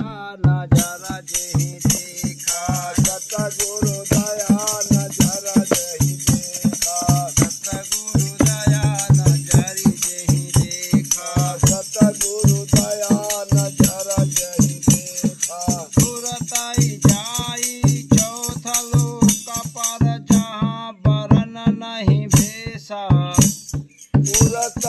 नजर जही देखा सतगुरु दया नजर जही देखा सतगुरु दया नजर जही देखा सतगुरु दया नजर जही देखा सुरताई जाई चौथा लोक पर जहाँ बरन नहीं भेसा तुरत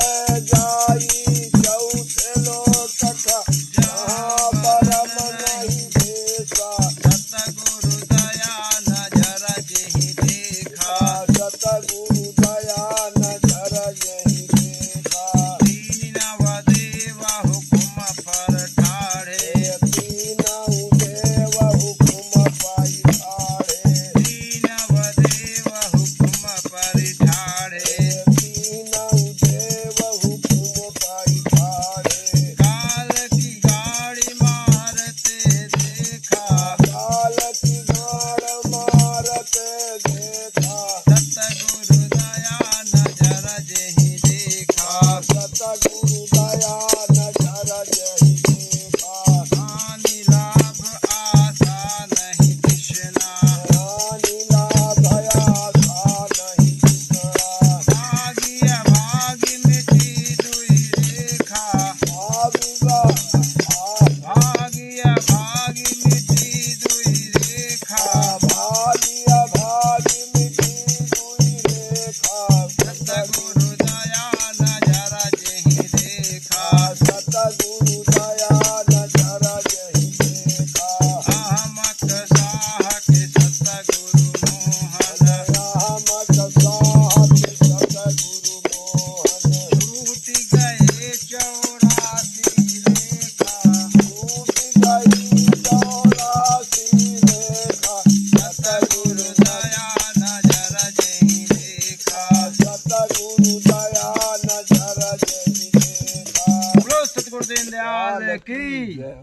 जाई चौथे लोक का जहाँ परम नहीं भेसा सतगुरु दया नजर जही देखा सतगुरु दया नजर जही देखा दीन वदेव हुकुम पर ठाड़े तीनों देव हुकुम पाई ठाड़े दीन वदेव हुकुम पर ठाड़े तीनों देव हुकुम पाई ठाड़े काल की गाड़ी मारते देखा काल की गाड़ मारते देखा सतगुरु दया नजर जही देखा सतगुरु दया नजर जही देखा हानि लाभ आशा नहीं तृष्णा रानी लाभया सा नहीं दिखरा भाग्य भाग्य मिटी दुई रेखा आविवा भाग्य भाग्य मिटी दुई रेखा भाग्य भाग्य मिटी दुई रेखा सतगुरु दया नजर जही देखा सतगुरु दया नजर जही देखा अहमक साह के सतगुरु मोहन रहमत साहब सतगुरु मोहन छूट गए 84 लेखा टूट गई 84 रेखा सतगुरु दया नजर जही देखा सतगुरु दया नजर जही देखा बोलो सतगुरु दीन दयाल की।